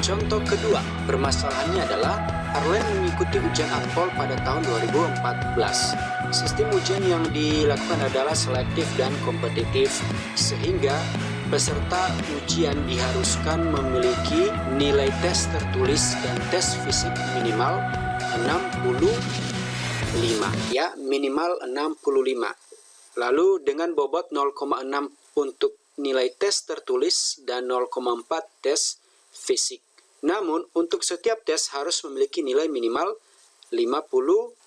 Contoh kedua, permasalahannya adalah Arlen mengikuti ujian akpol pada tahun 2014. Sistem ujian yang dilakukan adalah selektif dan kompetitif, sehingga peserta ujian diharuskan memiliki nilai tes tertulis dan tes fisik minimal 65, ya, minimal 65. Lalu dengan bobot 0,6 untuk nilai tes tertulis dan 0,4 tes fisik. Namun, untuk setiap tes harus memiliki nilai minimal 55.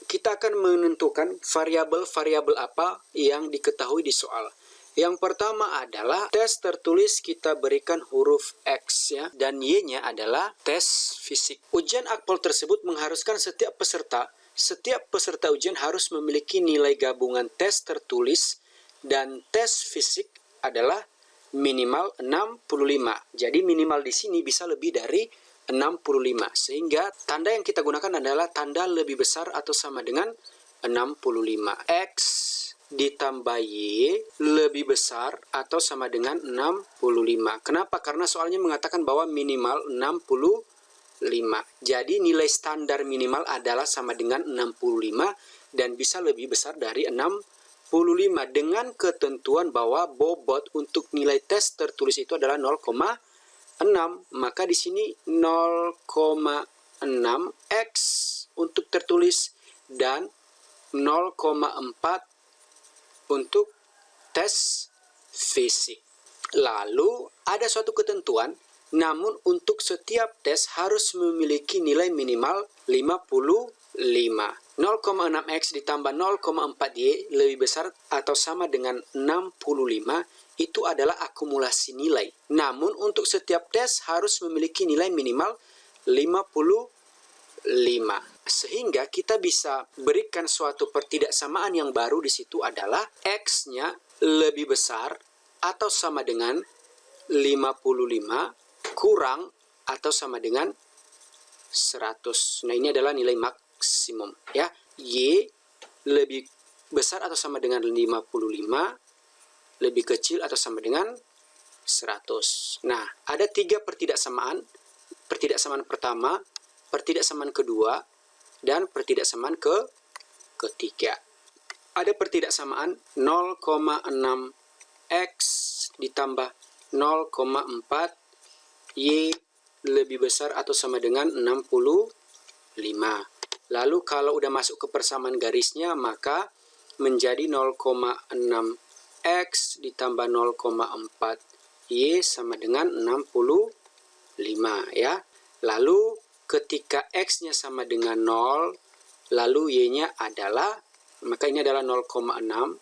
Kita akan menentukan variabel-variabel apa yang diketahui di soal. Yang pertama adalah tes tertulis kita berikan huruf X, ya, dan Y-nya adalah tes fisik. Ujian akpol tersebut mengharuskan setiap peserta ujian harus memiliki nilai gabungan tes tertulis dan tes fisik adalah minimal 65. Jadi minimal di sini bisa lebih dari 65. Sehingga tanda yang kita gunakan adalah tanda lebih besar atau sama dengan 65. X ditambah Y lebih besar atau sama dengan 65. Kenapa? Karena soalnya mengatakan bahwa minimal 65. Jadi nilai standar minimal adalah sama dengan 65 dan bisa lebih besar dari 65 dengan ketentuan bahwa bobot untuk nilai tes tertulis itu adalah 0,6. Maka di sini 0,6 X untuk tertulis dan 0,4 untuk tes fisik. Lalu ada suatu ketentuan, namun untuk setiap tes harus memiliki nilai minimal 55. 0,6X ditambah 0,4Y lebih besar atau sama dengan 65 itu adalah akumulasi nilai. Namun untuk setiap tes harus memiliki nilai minimal 55. Sehingga kita bisa berikan suatu pertidaksamaan yang baru di situ adalah X-nya lebih besar atau sama dengan 55 kurang atau sama dengan 100. Nah, ini adalah nilai maksimum, ya. Y lebih besar atau sama dengan 55, lebih kecil atau sama dengan 100. Nah, ada 3 pertidaksamaan. Pertidaksamaan pertama, pertidaksamaan kedua, dan pertidaksamaan ketiga. Ada pertidaksamaan 0,6 X ditambah 0,4 Y lebih besar atau sama dengan 65. Lalu kalau udah masuk ke persamaan garisnya, maka menjadi 0,6 X ditambah 0,4 Y sama dengan 65, ya. Lalu ketika X-nya sama dengan 0, lalu Y-nya adalah, maka ini adalah 0,6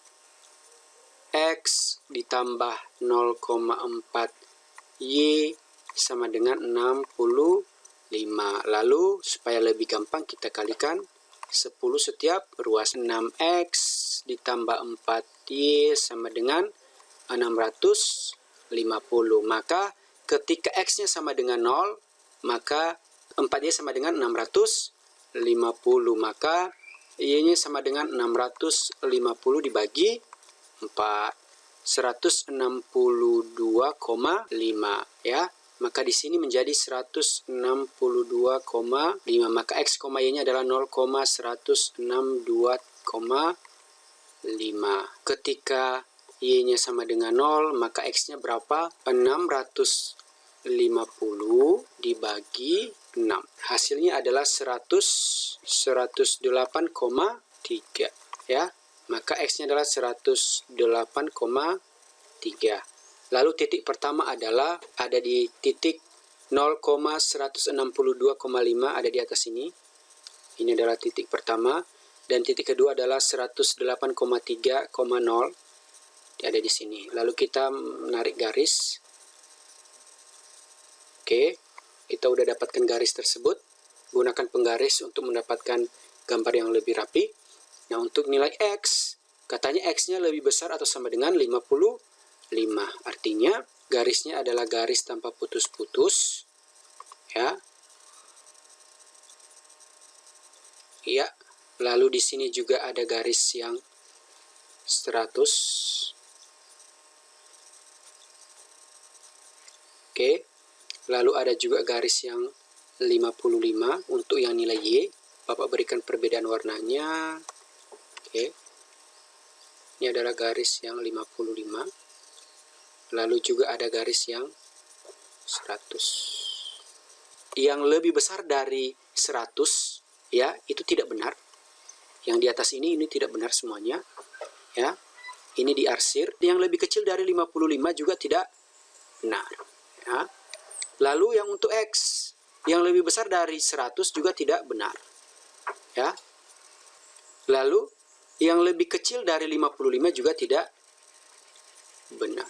X ditambah 0,4 Y sama dengan 65. Lalu supaya lebih gampang kita kalikan 10 setiap ruas. 6X ditambah 4Y sama dengan 650. Maka ketika X-nya sama dengan 0, maka 4Y sama dengan 650. Maka Y-nya sama dengan 650 dibagi 4. 162,5, ya. Maka di sini menjadi 162,5. Maka X, Y-nya adalah 0,162,5. Ketika Y-nya sama dengan 0, maka X-nya berapa? 650 dibagi 6. Hasilnya adalah 108,3, ya. Maka X-nya adalah 108,3. Lalu titik pertama adalah ada di titik 0,162,5 ada di atas ini. Ini adalah titik pertama. Dan titik kedua adalah 108,3,0. Ada di sini. Lalu kita menarik garis. Oke, kita udah dapatkan garis tersebut. Gunakan penggaris untuk mendapatkan gambar yang lebih rapi. Nah, untuk nilai X, katanya X-nya lebih besar atau sama dengan 55. Artinya, garisnya adalah garis tanpa putus-putus. Ya. Ya. Lalu di sini juga ada garis yang 100. Oke. Lalu ada juga garis yang 55 untuk yang nilai Y. Bapak berikan perbedaan warnanya. Oke. Ini adalah garis yang 55. Lalu juga ada garis yang 100. Yang lebih besar dari 100 ya, itu tidak benar. Yang di atas ini tidak benar semuanya. Ya. Ini diarsir. Yang lebih kecil dari 55 juga tidak benar. Ya. Lalu yang untuk X yang lebih besar dari 100 juga tidak benar. Ya. Lalu yang lebih kecil dari 55 juga tidak benar.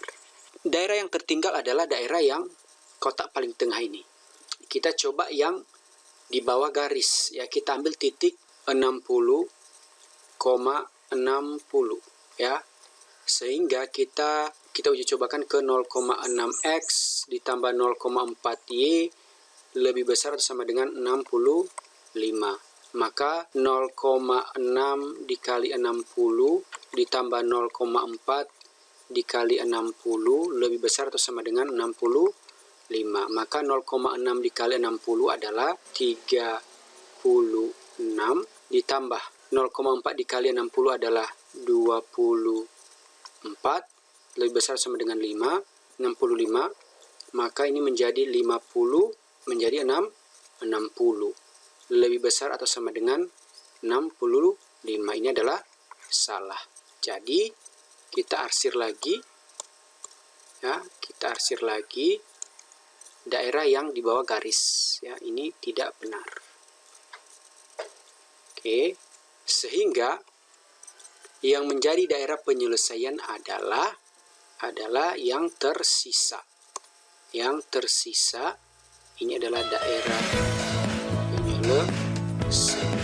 Daerah yang tertinggal adalah daerah yang kotak paling tengah ini. Kita coba yang di bawah garis. Ya, kita ambil titik 60,60 ya. Sehingga kita uji cobakan ke 0,6x ditambah 0,4y lebih besar atau sama dengan 65. Maka 0,6 dikali 60 ditambah 0,4 dikali 60 lebih besar atau sama dengan 65. Maka 0,6 dikali 60 adalah 36 ditambah 0,4 dikali 60 adalah 24 lebih besar sama dengan 65. Maka ini menjadi 50 menjadi 60 lebih besar atau sama dengan 65. Ini adalah salah. Jadi kita arsir lagi. Ya, kita arsir lagi daerah yang di bawah garis. Ya, ini tidak benar. Oke. Sehingga yang menjadi daerah penyelesaian adalah yang tersisa. Yang tersisa ini adalah daerah penyelesaian.